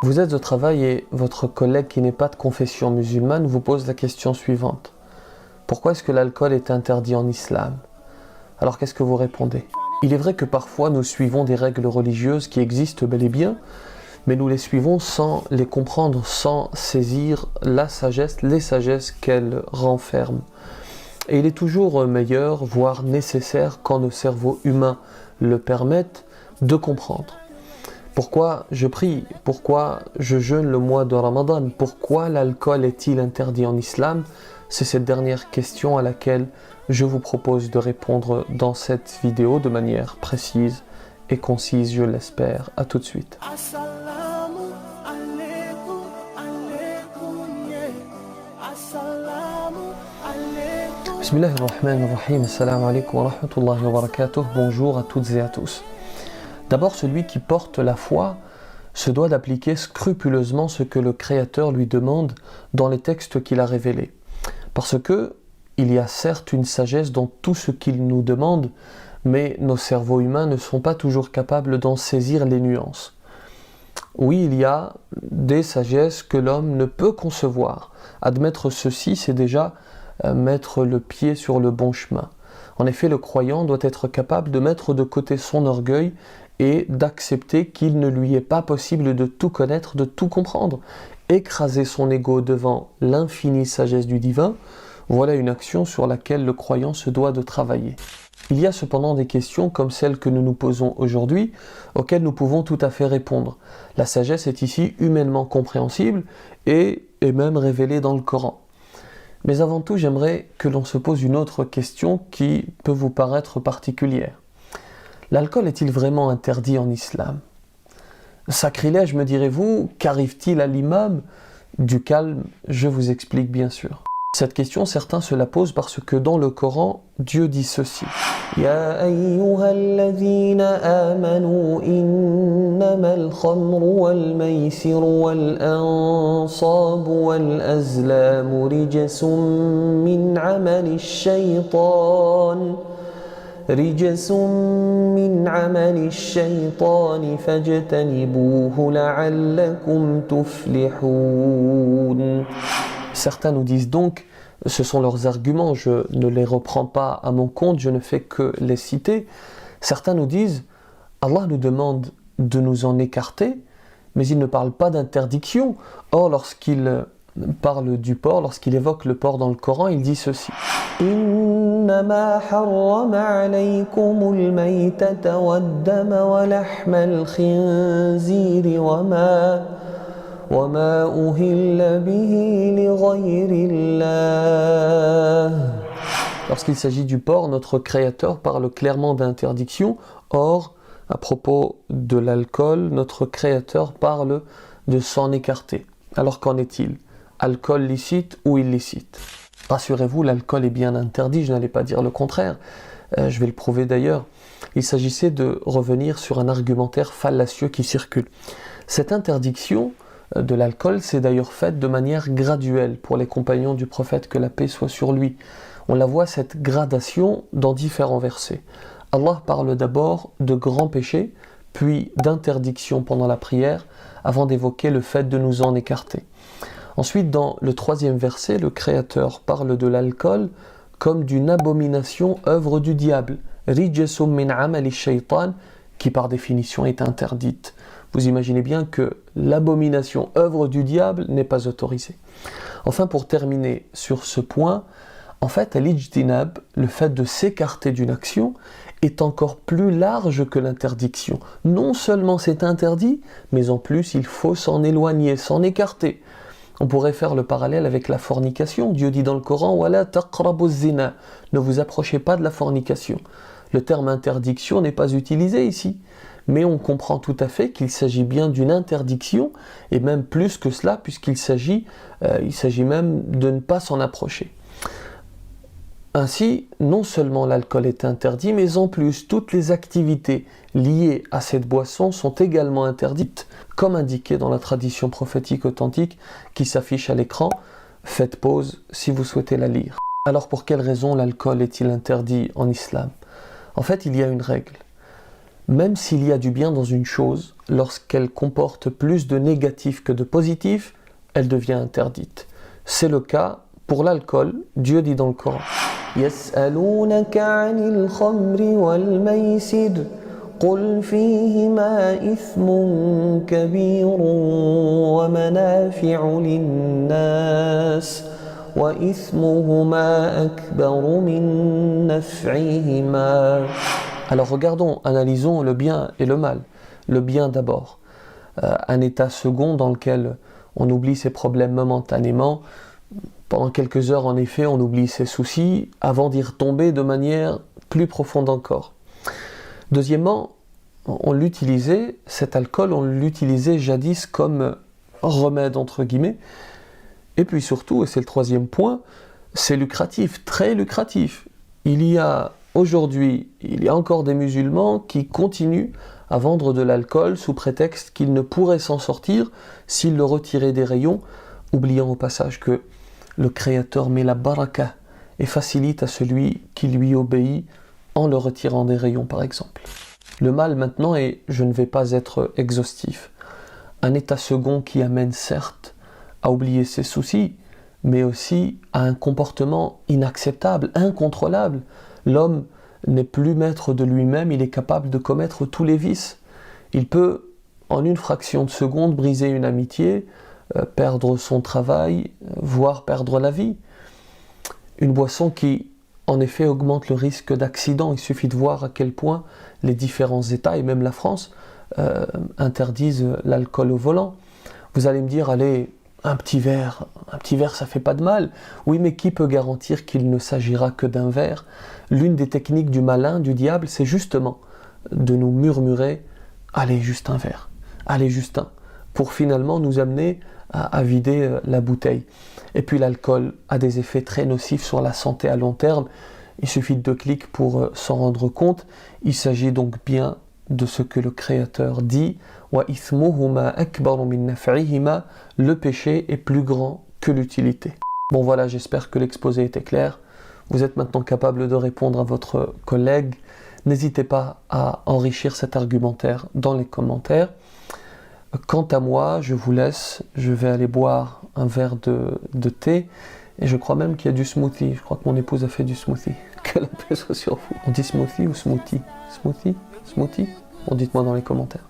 Vous êtes au travail et votre collègue qui n'est pas de confession musulmane vous pose la question suivante. Pourquoi est-ce que l'alcool est interdit en islam? Alors qu'est-ce que vous répondez? Il est vrai que parfois nous suivons des règles religieuses qui existent bel et bien, mais nous les suivons sans les comprendre, sans saisir la sagesse, les sagesses qu'elles renferment. Et il est toujours meilleur, voire nécessaire, quand nos cerveaux humains le permettent, de comprendre. Pourquoi je prie? Pourquoi je jeûne le mois de Ramadan? Pourquoi l'alcool est-il interdit en islam? C'est cette dernière question à laquelle je vous propose de répondre dans cette vidéo de manière précise et concise, je l'espère. À tout de suite. Bismillahirrahmanirrahim. Assalamu alaikum wa rahmatullahi wa barakatuh. Bonjour à toutes et à tous. D'abord, celui qui porte la foi se doit d'appliquer scrupuleusement ce que le Créateur lui demande dans les textes qu'il a révélés. Parce que il y a certes une sagesse dans tout ce qu'il nous demande, mais nos cerveaux humains ne sont pas toujours capables d'en saisir les nuances. Oui, il y a des sagesses que l'homme ne peut concevoir. Admettre ceci, c'est déjà mettre le pied sur le bon chemin. En effet, le croyant doit être capable de mettre de côté son orgueil et d'accepter qu'il ne lui est pas possible de tout connaître, de tout comprendre. Écraser son ego devant l'infinie sagesse du divin, voilà une action sur laquelle le croyant se doit de travailler. Il y a cependant des questions comme celles que nous nous posons aujourd'hui, auxquelles nous pouvons tout à fait répondre. La sagesse est ici humainement compréhensible et est même révélée dans le Coran. Mais avant tout, j'aimerais que l'on se pose une autre question qui peut vous paraître particulière. L'alcool est-il vraiment interdit en islam? Sacrilège, me direz-vous, qu'arrive-t-il à l'imam? Du calme, je vous explique bien sûr. Cette question, certains se la posent parce que dans le Coran, Dieu dit ceci. Ya ayyuhalladhina amanu innamal khamru wal maysiru wal ansabu wal azlamu rijsum min amali shaytan. رجس من عمل الشيطان فاجتنبوه لعلكم تفلحون. Certains nous disent donc, ce sont leurs arguments, je ne les reprends pas à mon compte, je ne fais que les citer. Certains nous disent, Allah nous demande de nous en écarter, mais il ne parle pas d'interdiction. Or, lorsqu'il parle du porc, lorsqu'il évoque le porc dans le Coran, il dit ceci. إنما حرم عليكم الميتة والدم ولحم الخنزير وما أهل به لغير الله. Lorsqu'il s'agit du porc, notre Créateur parle clairement d'interdiction. Or, à propos de l'alcool, notre Créateur parle de s'en écarter. Alors qu'en est-il? Alcool licite ou illicite? Rassurez-vous, l'alcool est bien interdit, je n'allais pas dire le contraire, je vais le prouver d'ailleurs. Il s'agissait de revenir sur un argumentaire fallacieux qui circule. Cette interdiction de l'alcool s'est d'ailleurs faite de manière graduelle pour les compagnons du prophète, que la paix soit sur lui. On la voit, cette gradation, dans différents versets. Allah parle d'abord de grands péchés, puis d'interdiction pendant la prière, avant d'évoquer le fait de nous en écarter. Ensuite, dans le 3e verset, le Créateur parle de l'alcool comme d'une abomination œuvre du diable, rijsum min amali shaytan, qui par définition est interdite. Vous imaginez bien que l'abomination œuvre du diable n'est pas autorisée. Enfin, pour terminer sur ce point, en fait, al-ijtinab, le fait de s'écarter d'une action, est encore plus large que l'interdiction. Non seulement c'est interdit, mais en plus il faut s'en éloigner, s'en écarter. On pourrait faire le parallèle avec la fornication. Dieu dit dans le Coran, Wala taqrabu zina, ne vous approchez pas de la fornication. Le terme interdiction n'est pas utilisé ici, mais on comprend tout à fait qu'il s'agit bien d'une interdiction, et même plus que cela, puisqu'il s'agit même de ne pas s'en approcher. Ainsi, non seulement l'alcool est interdit, mais en plus, toutes les activités liées à cette boisson sont également interdites, comme indiqué dans la tradition prophétique authentique qui s'affiche à l'écran. Faites pause si vous souhaitez la lire. Alors pour quelle raison l'alcool est-il interdit en islam? En fait, il y a une règle. même s'il y a du bien dans une chose, lorsqu'elle comporte plus de négatif que de positif, elle devient interdite. C'est le cas pour l'alcool. Dieu dit dans le Coran: يَسْأَلُونَكَ عَنِ الْخَمْرِ وَالْمَيْسِرِ قُلْ فِيهِمَا إِثْمٌ كَبِيرٌ وَمَنَافِعُ لِلنَّاسِ وَإِثْمُهُمَا أَكْبَرُ مِن نَّفْعِهِمَا. Alors regardons, analysons le bien et le mal. Le bien d'abord. Un état second dans lequel on oublie ses problèmes momentanément. Pendant quelques heures, en effet, on oublie ses soucis avant d'y retomber de manière plus profonde encore. Deuxièmement, on l'utilisait, cet alcool, on l'utilisait jadis comme remède, entre guillemets. Et puis surtout, et c'est le troisième point, c'est lucratif, très lucratif. Aujourd'hui, il y a encore des musulmans qui continuent à vendre de l'alcool sous prétexte qu'ils ne pourraient s'en sortir s'ils le retiraient des rayons, oubliant au passage que le Créateur met la baraka et facilite à celui qui lui obéit en le retirant des rayons par exemple. Le mal maintenant est, je ne vais pas être exhaustif, un état second qui amène certes à oublier ses soucis, mais aussi à un comportement inacceptable, incontrôlable. L'homme n'est plus maître de lui-même, il est capable de commettre tous les vices. Il peut, en une fraction de seconde, briser une amitié, perdre son travail, voire perdre la vie. Une boisson qui, en effet, augmente le risque d'accident. Il suffit de voir à quel point les différents États, et même la France, interdisent l'alcool au volant. Vous allez me dire, allez, un petit verre, ça fait pas de mal. Oui, mais qui peut garantir qu'il ne s'agira que d'un verre? L'une des techniques du malin, du diable, c'est justement de nous murmurer « allez, juste un verre, allez, juste un », pour finalement nous amener à vider la bouteille. Et puis l'alcool a des effets très nocifs sur la santé à long terme. Il suffit de 2 clics pour s'en rendre compte. Il s'agit donc bien de ce que le Créateur dit: Wa ithmuhuma akbaru min naf'ihima, le péché est plus grand que l'utilité. Bon voilà, j'espère que l'exposé était clair. Vous êtes maintenant capable de répondre à votre collègue. N'hésitez pas à enrichir cet argumentaire dans les commentaires. Quant à moi, je vous laisse, je vais aller boire un verre de thé, et je crois même qu'il y a du smoothie. Je crois que mon épouse a fait du smoothie. Que la paix soit sur vous. On dit smoothie ou smoothie? Smoothie? Smoothie? Bon, dites-moi dans les commentaires.